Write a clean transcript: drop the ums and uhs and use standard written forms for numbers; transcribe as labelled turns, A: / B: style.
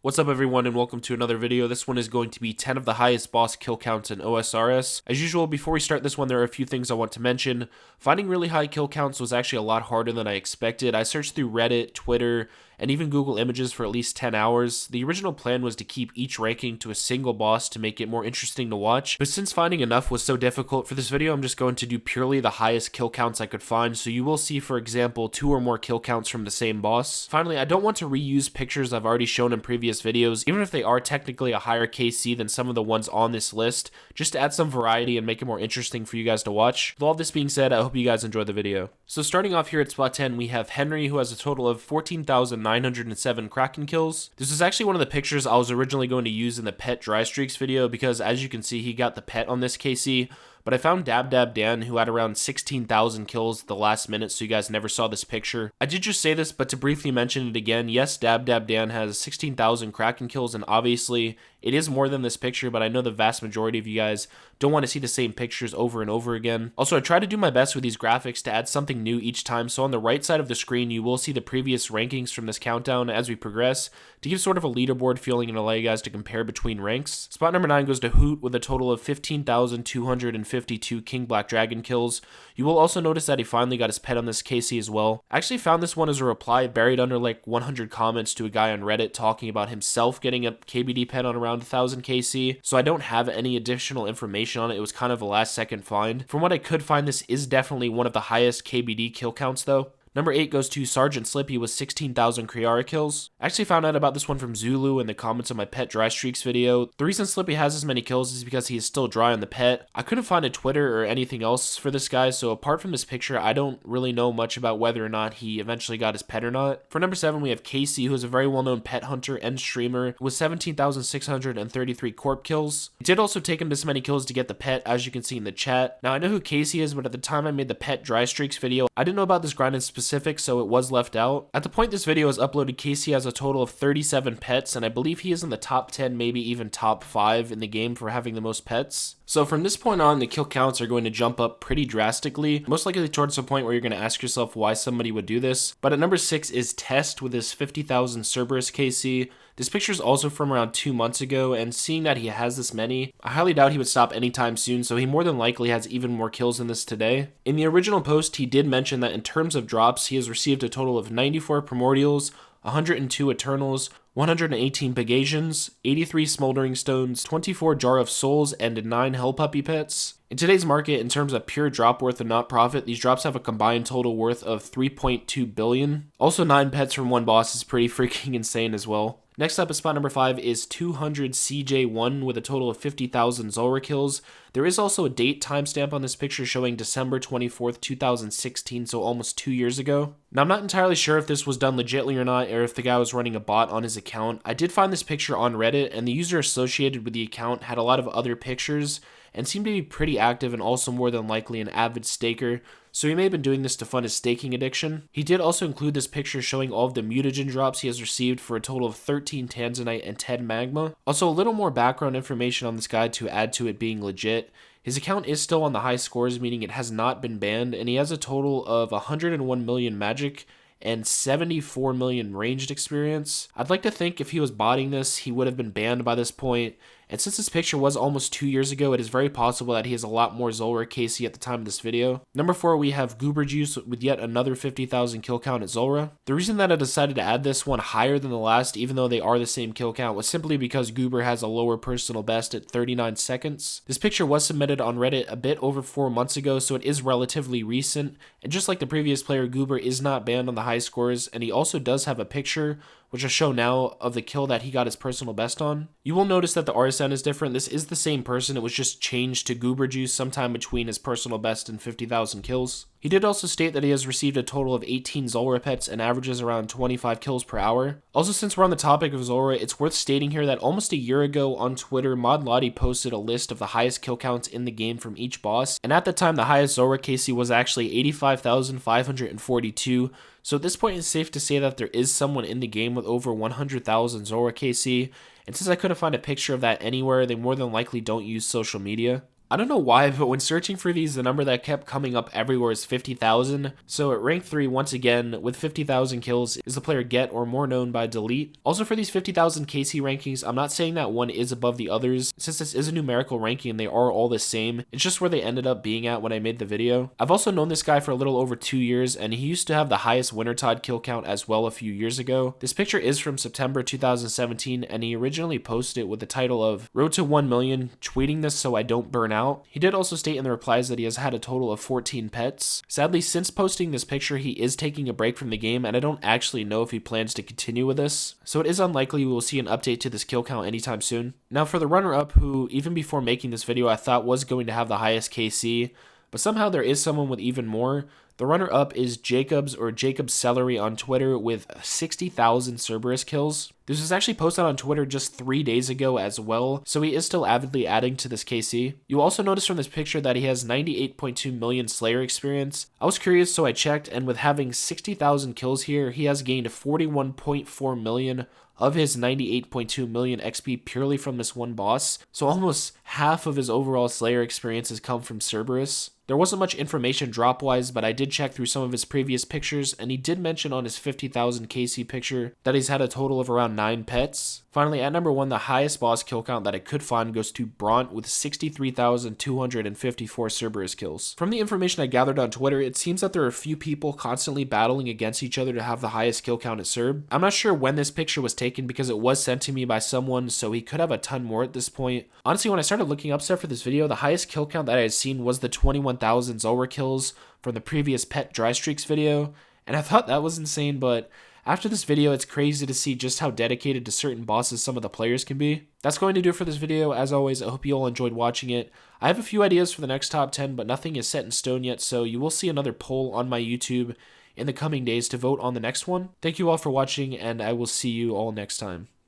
A: What's up everyone and welcome to another video. This one is going to be 10 of the highest boss kill counts in OSRS. As usual, before we start this one, there are a few things I want to mention. Finding really high kill counts was actually a lot harder than I expected. I searched through Reddit, Twitter, and even Google Images for at least 10 hours. The original plan was to keep each ranking to a single boss to make it more interesting to watch, but since finding enough was so difficult for this video, I'm just going to do purely the highest kill counts I could find, so you will see, for example, 2 or more kill counts from the same boss. Finally, I don't want to reuse pictures I've already shown in previous videos, even if they are technically a higher KC than some of the ones on this list, just to add some variety and make it more interesting for you guys to watch. With all this being said, I hope you guys enjoy the video. So starting off here at spot 10, we have Henry, who has a total of 14,907 Kraken kills. This is actually one of the pictures I was originally going to use in the pet dry streaks video because, as you can see, he got the pet on this KC. But I found Dab Dab Dan, who had around 16,000 kills at the last minute, so you guys never saw this picture. I did just say this, but to briefly mention it again, yes, Dab Dab Dan has 16,000 Kraken kills, and obviously it is more than this picture, but I know the vast majority of you guys don't want to see the same pictures over and over again. Also, I try to do my best with these graphics to add something new each time, so on the right side of the screen, you will see the previous rankings from this countdown as we progress, to give sort of a leaderboard feeling and allow you guys to compare between ranks. Spot number 9 goes to Hoot with a total of 15,252 King Black Dragon kills. You will also notice that he finally got his pet on this Kacy as well. I actually found this one as a reply buried under like 100 comments to a guy on Reddit talking about himself getting a KBD pet on around 1,000 KC, so I don't have any additional information on it. It was kind of a last second find. From what I could find, this is definitely one of the highest KBD kill counts though. Number 8 goes to Sergeant Slippy with 16,000 Kriara kills. I actually found out about this one from Zulu in the comments of my pet dry streaks video. The reason Slippy has as many kills is because he is still dry on the pet. I couldn't find a Twitter or anything else for this guy, so apart from this picture, I don't really know much about whether or not he eventually got his pet or not. For number 7, we have Kacy, who is a very well-known pet hunter and streamer with 17,633 corp kills. It did also take him this many kills to get the pet, as you can see in the chat. Now, I know who Kacy is, but at the time I made the pet dry streaks video, I didn't know about this grind in specific, so it was left out. At the point this video is uploaded, Kacy has a total of 37 pets, and I believe he is in the top 10, maybe even top 5 in the game for having the most pets. So from this point on, the kill counts are going to jump up pretty drastically, most likely towards the point where you're going to ask yourself why somebody would do this. But at number 6 is Test with his 50,000 Cerberus KC. This picture is also from around 2 months ago, and seeing that he has this many, I highly doubt he would stop anytime soon, so he more than likely has even more kills than this today. In the original post, he did mention that in terms of drops, he has received a total of 94 Primordials, 102 Eternals, 118 Pegasians, 83 Smoldering Stones, 24 Jar of Souls, and 9 Hell Puppy pets. In today's market, in terms of pure drop worth and not profit, these drops have a combined total worth of 3.2 billion. Also, 9 pets from one boss is pretty freaking insane as well. Next up at spot number 5 is 200 CJ1 with a total of 50,000 Zulrah kills. There is also a date timestamp on this picture showing December 24th, 2016, so almost 2 years ago. Now, I'm not entirely sure if this was done legitly or not, or if the guy was running a bot on his account. I did find this picture on Reddit, and the user associated with the account had a lot of other pictures and seemed to be pretty active and also more than likely an avid staker, so he may have been doing this to fund his staking addiction. He did also include this picture showing all of the mutagen drops he has received for a total of 13 Tanzanite and 10 Magma. Also, a little more background information on this guy to add to it being legit. His account is still on the high scores, meaning it has not been banned, and he has a total of 101 million magic and 74 million ranged experience. I'd like to think if he was botting this, he would have been banned by this point. And since this picture was almost 2 years ago, it is very possible that he has a lot more Zulrah KC at the time of this video. Number 4, we have Goober Juice with yet another 50,000 kill count at Zulrah. The reason that I decided to add this one higher than the last, even though they are the same kill count, was simply because Goober has a lower personal best at 39 seconds. This picture was submitted on Reddit a bit over 4 months ago, so it is relatively recent. And just like the previous player, Goober is not banned on the high scores, and he also does have a picture, which I'll show now, of the kill that he got his personal best on. You will notice that the RSN is different. This is the same person, it was just changed to Goober Juice sometime between his personal best and 50,000 kills. He did also state that he has received a total of 18 Zulrah pets and averages around 25 kills per hour. Also, since we're on the topic of Zulrah, it's worth stating here that almost a year ago on Twitter, Modlottie posted a list of the highest kill counts in the game from each boss, and at the time the highest Zulrah KC was actually 85,542. So at this point, it's safe to say that there is someone in the game with over 100,000 Zulrah KC, and since I couldn't find a picture of that anywhere, they more than likely don't use social media. I don't know why, but when searching for these, the number that kept coming up everywhere is 50,000. So at rank 3, once again, with 50,000 kills, is the player Get, or more known by Delete. Also for these 50,000 Kacy rankings, I'm not saying that one is above the others, since this is a numerical ranking and they are all the same. It's just where they ended up being at when I made the video. I've also known this guy for a little over 2 years, and he used to have the highest Wintertide kill count as well a few years ago. This picture is from September 2017, and he originally posted it with the title of Road to 1 million, tweeting this so I don't burn out. He did also state in the replies that he has had a total of 14 pets. Sadly, since posting this picture, he is taking a break from the game, and I don't actually know if he plans to continue with this, so it is unlikely we will see an update to this kill count anytime soon. Now for the runner-up, who even before making this video I thought was going to have the highest KC, but somehow there is someone with even more. The runner-up is Jacobs, or Jacob Celery on Twitter, with 60,000 Cerberus kills. This was actually posted on Twitter just 3 days ago as well, so he is still avidly adding to this KC. You'll also notice from this picture that he has 98.2 million Slayer experience. I was curious, so I checked, and with having 60,000 kills here, he has gained 41.4 million of his 98.2 million XP purely from this one boss, so almost half of his overall Slayer experience has come from Cerberus. There wasn't much information drop-wise, but I did check through some of his previous pictures, and he did mention on his 50,000 KC picture that he's had a total of around 9 pets. Finally, at number 1, the highest boss kill count that I could find goes to BRONT with 63,254 Cerberus kills. From the information I gathered on Twitter, it seems that there are a few people constantly battling against each other to have the highest kill count at Cerb. I'm not sure when this picture was taken because it was sent to me by someone, so he could have a ton more at this point. Honestly, when I started looking up stuff for this video, the highest kill count that I had seen was the 21,000 Zulrah kills from the previous Pet Dry Streaks video, and I thought that was insane, but after this video, it's crazy to see just how dedicated to certain bosses some of the players can be. That's going to do it for this video. As always, I hope you all enjoyed watching it. I have a few ideas for the next top 10, but nothing is set in stone yet, so you will see another poll on my YouTube in the coming days to vote on the next one. Thank you all for watching, and I will see you all next time.